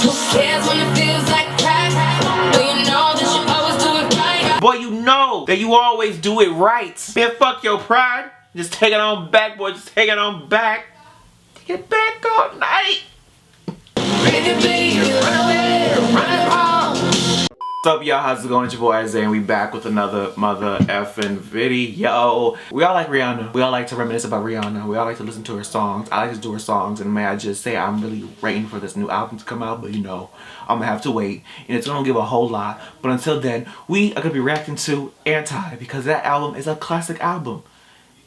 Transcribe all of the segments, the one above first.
Who cares when it feels like crack? Well, you know that you always do it right. Boy, you know that you always do it right. Man, fuck your pride. Just take it on back, boy. Just take it on back. Take it back all night. Baby, run away, run home. What's up, y'all? How's it going? It's your boy Isaiah, and we back with another mother effing video. We all like Rihanna. We all like to reminisce about Rihanna. We all like to listen to her songs. I like to do her songs, and may I just say I'm really waiting for this new album to come out, but you know, I'm gonna have to wait, and it's gonna give a whole lot. But until then, we are gonna be reacting to Anti, because that album is a classic album.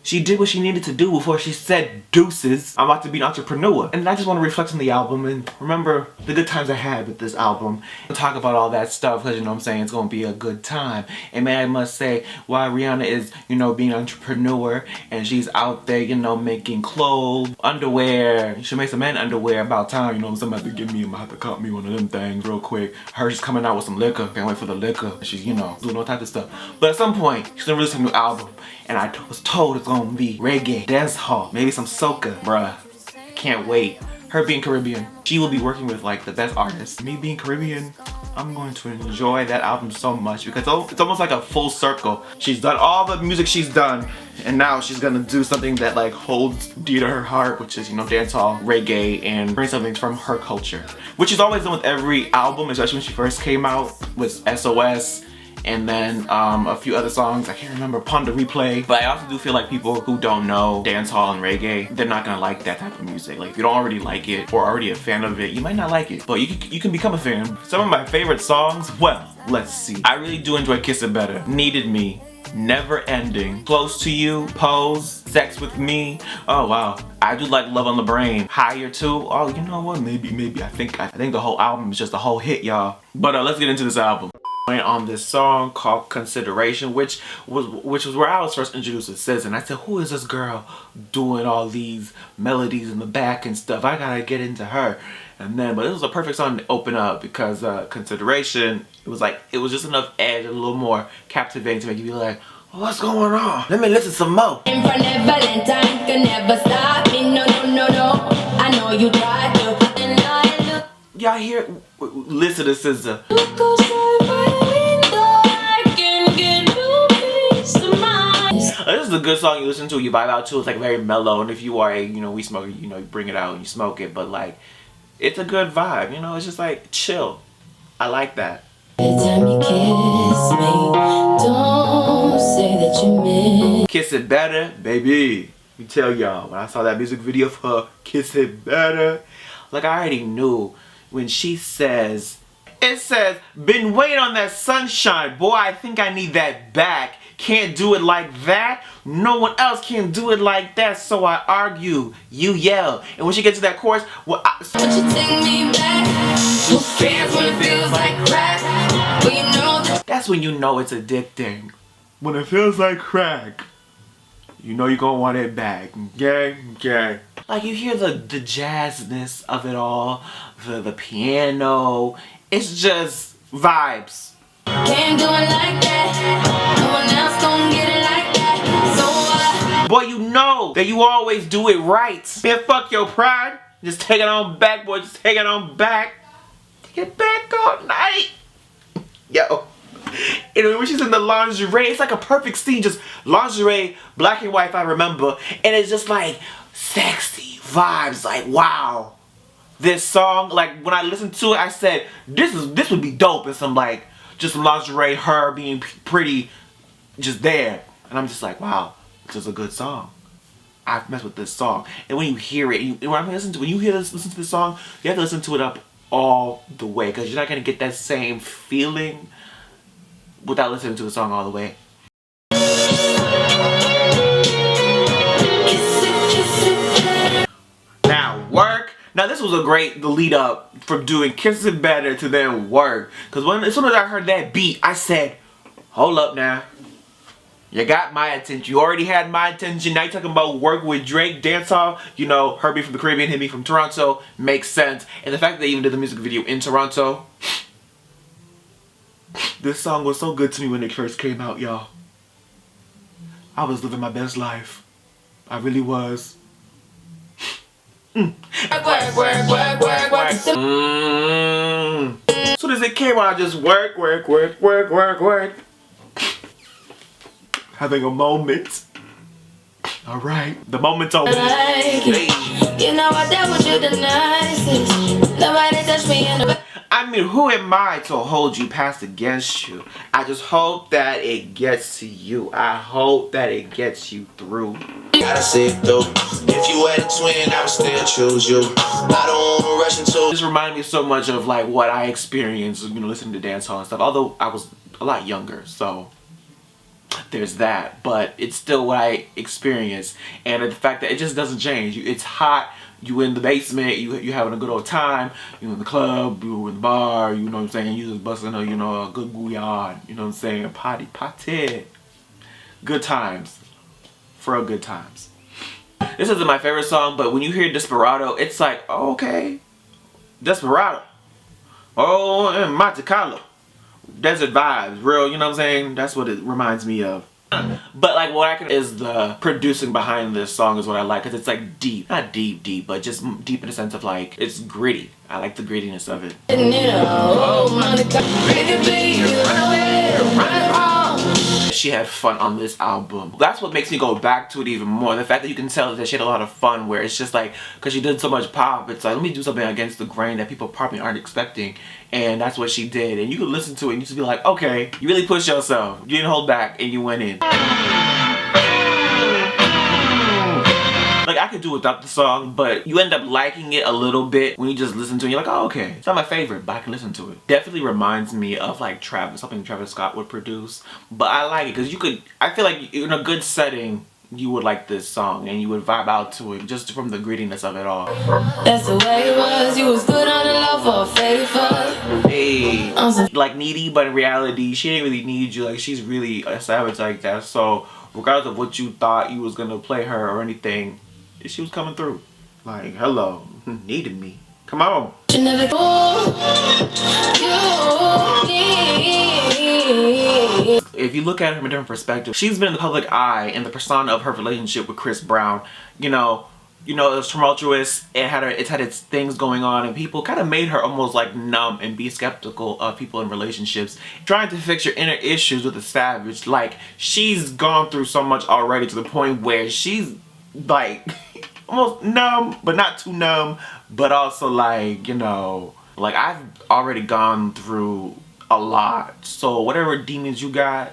She did what she needed to do before she said deuces. I'm about to be an entrepreneur. And I just want to reflect on the album and remember the good times I had with this album. And talk about all that stuff because, you know what I'm saying, it's going to be a good time. And man, I must say, while Rihanna is, you know, being an entrepreneur and she's out there, you know, making clothes, underwear. She makes some men underwear about time, you know, somebody to give me, I'm gonna have to cut me one of them things real quick. Her, she's coming out with some liquor. Can't wait for the liquor. She's, you know, doing all type of stuff. But at some point, she's gonna release a new album. And I was told it's gonna be reggae, dance hall, maybe some soca, bruh. Can't wait. Her being Caribbean, she will be working with like the best artists. Me being Caribbean, I'm going to enjoy that album so much because it's almost like a full circle. She's done all the music she's done, and now she's gonna do something that like holds dear to her heart, which is, you know, dance hall, reggae, and bring something from her culture. Which she's always done with every album, especially when she first came out with SOS. And then a few other songs, I can't remember, Ponder Replay. But I also do feel like people who don't know dancehall and reggae, they're not gonna like that type of music. Like if you don't already like it or already a fan of it, you might not like it. But you can become a fan. Some of my favorite songs, well, let's see. I really do enjoy Kiss It Better, Needed Me, Never Ending, Close to You, Pose, Sex with Me. Oh wow. I do like Love on the Brain. Higher too. Oh, you know what? Maybe. I think the whole album is just a whole hit, y'all. But let's get into this album. On this song called Consideration, which was where I was first introduced to SZA, and I said, who is this girl doing all these melodies in the back and stuff? I gotta get into her. And then, but it was a perfect song to open up because Consideration, it was just enough edge, a little more captivating to make you be like, what's going on? Let me listen some more. Valentine can never stop me. No. I know you tried to. Y'all hear? Listen to SZA. This is a good song you listen to, you vibe out to. It's like very mellow, and if you are a, you know, weed smoker, you know, you bring it out and you smoke it, but like, it's a good vibe, you know, it's just like chill. I like that. Every time you kiss me, don't say that you miss. Kiss It Better, baby. Let me tell y'all, when I saw that music video for Kiss It Better, like I already knew when she says, it says, been waiting on that sunshine, boy, I think I need that back. Can't do it like that. No one else can do it like that. So I argue, you yell. And when she gets to that chorus, well, Would you take me back? Who cares when it feels like crack? Well, you know that. That's when you know it's addicting. When it feels like crack, you know you're gonna want it back. Okay. Like you hear the jazzness of it all, the piano. It's just vibes. Can't do it like that. No one else gon' get it like that. So boy, you know that you always do it right. Man, fuck your pride. Just take it on back, boy. Just take it on back. Take it back all night. Yo. And when she's in the lingerie, it's like a perfect scene. Just lingerie, black and white, if I remember. And it's just like sexy vibes. Like, wow. This song, like when I listened to it, I said, this would be dope in some like, just lingerie, her being pretty, just there. And I'm just like, wow, this is a good song. I've messed with this song. And when you hear it, when you listen to the song, you have to listen to it up all the way, because you're not going to get that same feeling without listening to the song all the way. Now, Work. Now this was the lead up from doing Kiss It Better to then Work. Because as soon as I heard that beat, I said, hold up now. You got my attention. You already had my attention. Now you're talking about Work with Drake, dancehall. You know, her being from the Caribbean, him being from Toronto. Makes sense. And the fact that they even did the music video in Toronto. This song was so good to me when it first came out, y'all. I was living my best life. I really was. work. it came on, I just work. Having a moment. All right, the moment's over. You know I dealt with you the nicest. Nobody touched me in the. I mean, who am I to hold you past against you? I just hope that it gets to you. I hope that it gets you through. Gotta see it through. If you had a twin, I would still choose you. I don't wanna rush into. This reminded me so much of like what I experienced, you know, listening to dance hall and stuff. Although I was a lot younger, so there's that. But it's still what I experienced, and the fact that it just doesn't change. It's hot. You in the basement, you having a good old time, you in the club, you in the bar, you know what I'm saying, you just busting a, you know, a good bouillon, you know what I'm saying, party. Good times. For a good times. This isn't my favorite song, but when you hear Desperado, it's like, oh, okay. Desperado. Oh, and Monte Carlo. Desert vibes, real, you know what I'm saying? That's what it reminds me of. But like what I can is the producing behind this song is what I like, because it's like deep, not deep, but just deep in the sense of like it's gritty. I like the grittiness of it. She had fun on this album. That's what makes me go back to it even more. The fact that you can tell that she had a lot of fun, where it's just like, because she did so much pop, it's like, let me do something against the grain that people probably aren't expecting. And that's what she did. And you could listen to it and you just be like, okay, you really pushed yourself. You didn't hold back and you went in. Like, I could do without the song, but you end up liking it a little bit when you just listen to it. You're like, oh, okay. It's not my favorite, but I can listen to it. Definitely reminds me of like Travis, something Travis Scott would produce. But I like it because you could, I feel like in a good setting, you would like this song and you would vibe out to it just from the grittiness of it all. That's the way it was. You was good on the love for a favor. Hey, like needy, but in reality, she didn't really need you. Like, she's really a savage like that. So regardless of what you thought you was gonna play her or anything, she was coming through. Like, hello, needed me. Come on. You never If you look at her from a different perspective, she's been in the public eye in the persona of her relationship with Chris Brown. You know, it was tumultuous. It's had its things going on, and people kind of made her almost like numb and be skeptical of people in relationships. Trying to fix your inner issues with a savage. Like, she's gone through so much already to the point where she's like almost numb, but not too numb, but also like, you know, like I've already gone through a lot. So whatever demons you got,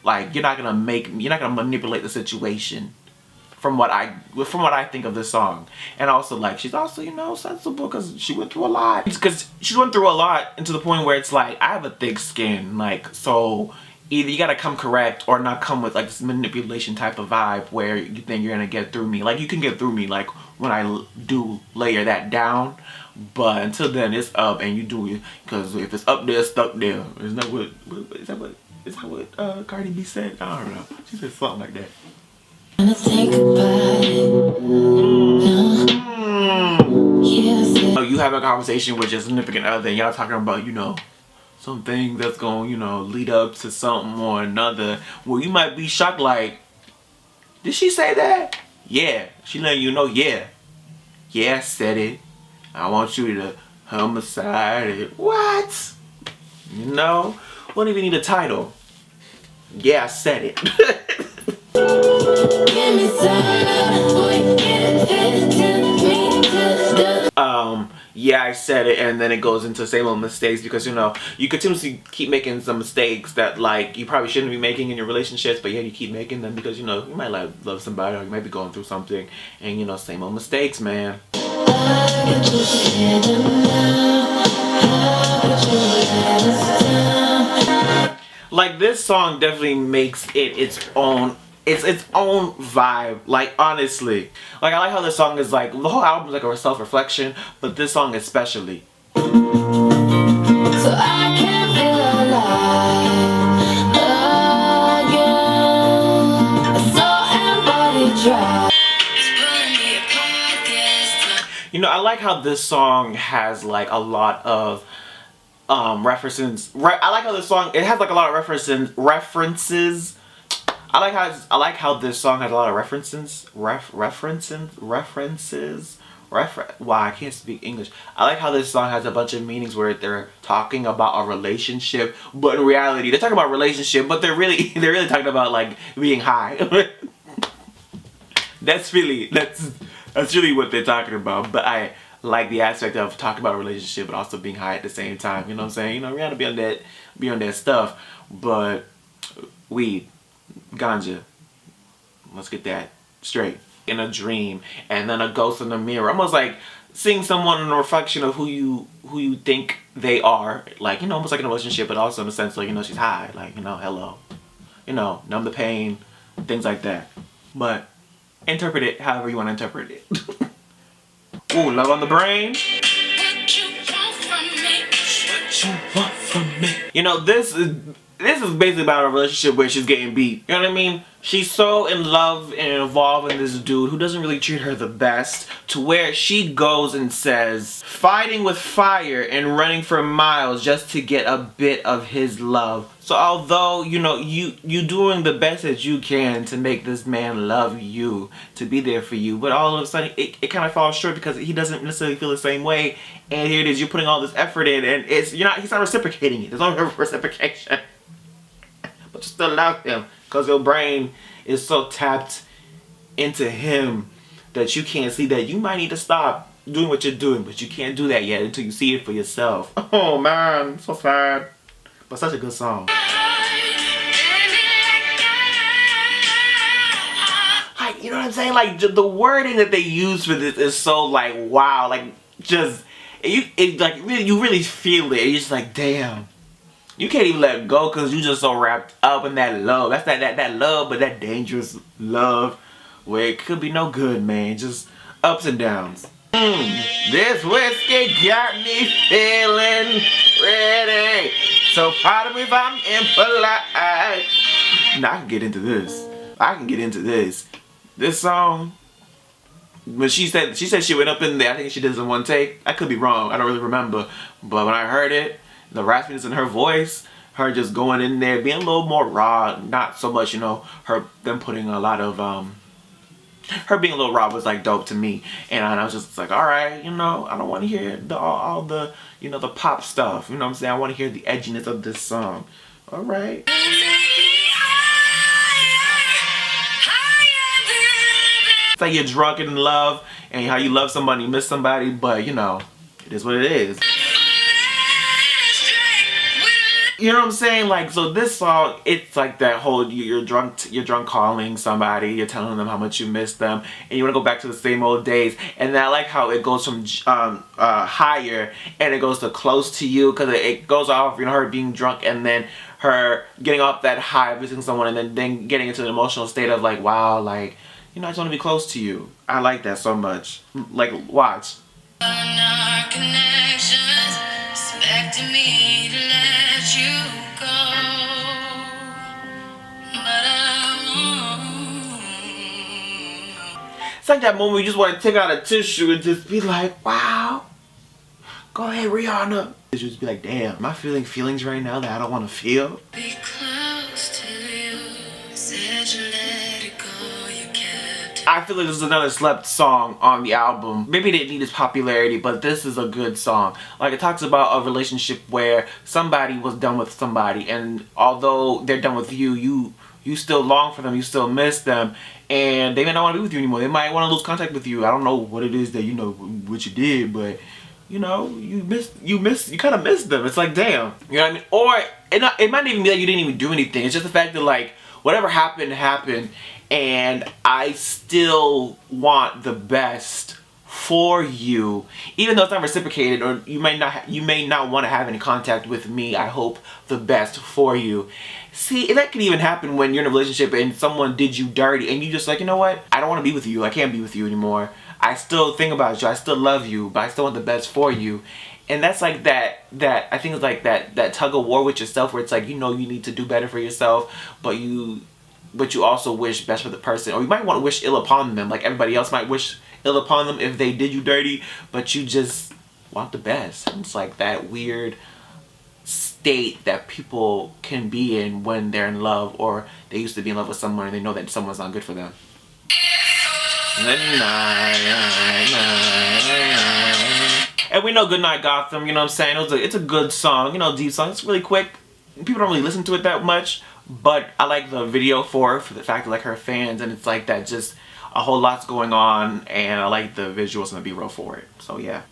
like you're not gonna manipulate the situation from what I think of this song. And also, like, she's also, you know, sensible because she went through a lot. Because she went through a lot, and to the point where it's like, I have a thick skin, like, so either you gotta come correct or not come with like this manipulation type of vibe where you think you're gonna get through me. Like, you can get through me like when I do layer that down, but until then it's up and you do it, because if it's up there, it's stuck there. Isn't that what Cardi B said? I don't know. She said something like that. think about it. No. So you have a conversation with your significant other and y'all talking about, you know, something that's going, you know, lead up to something or another. Well, you might be shocked, like, did she say that? Yeah. She letting you know, yeah. Yeah, I said it. I want you to homicide it. What? You know? Wouldn't even need a title. Yeah, I said it. Give me some, boy, get it, me to yeah, I said it, and then it goes into same old mistakes, because, you know, you continuously keep making some mistakes that, like, you probably shouldn't be making in your relationships, but yeah, you keep making them because, you know, you might love somebody, or you might be going through something, and, you know, same old mistakes, man. Like, this song definitely makes it its own vibe, like, honestly. Like, I like how this song is like, the whole album is like a self-reflection, but this song especially. So I can feel alive again. So everybody try. You know, I like how this song has like a lot of references. I like how this song, it has like a lot of references. I like how this song has a lot of references Wow, I can't speak English. I like how this song has a bunch of meanings where they're talking about a relationship, but in reality, they're talking about relationship, but they're really talking about like being high. That's really what they're talking about. But I like the aspect of talking about a relationship, but also being high at the same time. You know what I'm saying? You know, Rihanna be on that stuff, but weed, ganja. Let's get that straight. In a dream, and then a ghost in the mirror, almost like seeing someone in a reflection of who you think they are, like, you know, almost like in a relationship, but also in the sense like, you know, she's high, like, you know, hello, you know, numb the pain, things like that. But interpret it however you want to interpret it. Ooh, love on the brain. What you want from me? What you want from me? You know, this is basically about a relationship where she's getting beat. You know what I mean? She's so in love and involved in this dude who doesn't really treat her the best, to where she goes and says, fighting with fire and running for miles just to get a bit of his love. So although, you know, you doing the best that you can to make this man love you, to be there for you, but all of a sudden it kind of falls short because he doesn't necessarily feel the same way. And here it is, you're putting all this effort in, and he's not reciprocating it. There's no reciprocation. But you still love him because your brain is so tapped into him that you can't see that you might need to stop doing what you're doing, but you can't do that yet until you see it for yourself. Oh man, so sad. But such a good song. Like, you know what I'm saying? Like, the wording that they use for this is so like, wow, like, just, you really feel it. You're just like, damn. You can't even let go because you just so wrapped up in that love. That's that love, but that dangerous love where it could be no good, man. Just ups and downs. This whiskey got me feeling ready. So pardon me if I'm impolite. Now I can get into this. This song, when she said she went up in there, I think she did this in one take. I could be wrong. I don't really remember. But when I heard it, the raspiness in her voice, her just going in there, being a little more raw, not so much, you know, them putting a lot of, her being a little raw was like dope to me. And I was just like, all right, you know, I don't want to hear all the, you know, the pop stuff. You know what I'm saying? I want to hear the edginess of this song. All right. It's like you're drunk in love and how you love somebody, miss somebody, but you know, it is what it is. You know what I'm saying? Like, so this song, it's like that whole you're drunk calling somebody, you're telling them how much you miss them, and you want to go back to the same old days. And I like how it goes from higher and it goes to close to you, because it goes off, you know, her being drunk and then her getting off that high, visiting someone, and then getting into an emotional state of like, wow, like, you know, I just want to be close to you. I like that so much. Like, watch. Our connections, expecting me to let you go, but it's like that moment you just want to take out a tissue and just be like, wow, go ahead, Rihanna. Just be like, damn, am I feeling feelings right now that I don't want to feel? Be close to you, said you let it go, you kept it. I feel like this is another slept song on the album. Maybe it didn't need its popularity, but this is a good song. Like, it talks about a relationship where somebody was done with somebody, and although they're done with you, you still long for them, you still miss them, and they may not want to be with you anymore. They might want to lose contact with you. I don't know what it is that, you know, what you did, but you know, you kind of miss them. It's like, damn, you know what I mean? Or it might even be that you didn't even do anything. It's just the fact that, like, whatever happened, and I still want the best for you, even though it's not reciprocated, or you may not want to have any contact with me. I hope the best for you. See, that can even happen when you're in a relationship and someone did you dirty, and you just like, you know what? I don't want to be with you. I can't be with you anymore. I still think about you. I still love you, but I still want the best for you. And that's like that I think it's like that tug of war with yourself, where it's like, you know, you need to do better for yourself, but you also wish best for the person, or you might want to wish ill upon them, like everybody else might wish ill upon them if they did you dirty, but you just want the best. And it's like that weird state that people can be in when they're in love, or they used to be in love with someone and they know that someone's not good for them. And we know Goodnight Gotham, you know what I'm saying? It's a good song, you know, deep song. It's really quick. People don't really listen to it that much, but I like the video for the fact that like her fans, and it's like that just a whole lot's going on, and I like the visuals and the B-roll for it. So yeah.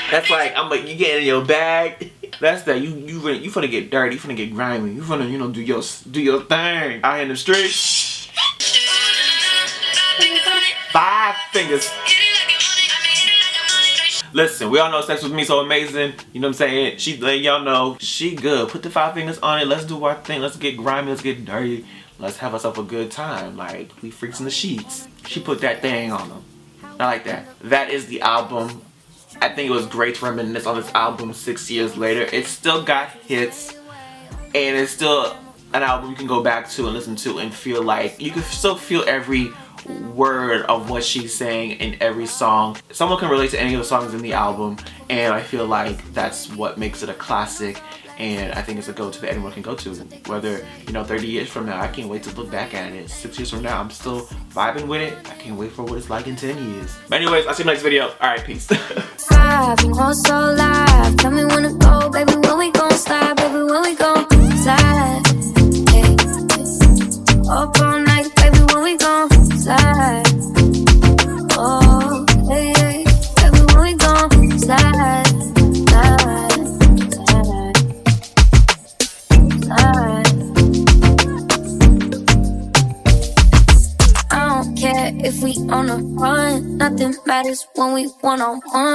That's like you get in your bag. That's that you finna get dirty, you finna get grimy, you finna, you know, do your thing out here in the streets. 5 fingers. Listen, we all know Sex With Me So Amazing. You know what I'm saying? She letting y'all know she good. Put the 5 fingers on it. Let's do our thing. Let's get grimy. Let's get dirty. Let's have ourselves a good time. Like, we freaks in the sheets. She put that thing on them. I like that. That is the album. I think it was great to reminisce on this album 6 years later. It still got hits, and it's still an album you can go back to and listen to and feel like you can still feel every word of what she's saying in every song. Someone can relate to any of the songs in the album, and I feel like that's what makes it a classic, and I think it's a go-to that anyone can go to. Whether, you know, 30 years from now, I can't wait to look back at it. 6 years from now, I'm still vibing with it. I can't wait for what it's like in 10 years. But anyways, I'll see you next video. Alright, peace. Tell me when to go, baby, when we gon' slide, baby, when we gon' slide. Hey, up all night, baby, when we gon' slide. Oh, hey, hey, baby, when we gon' slide, slide, slide, slide. I don't care if we on a run, nothing matters when we one-on-one.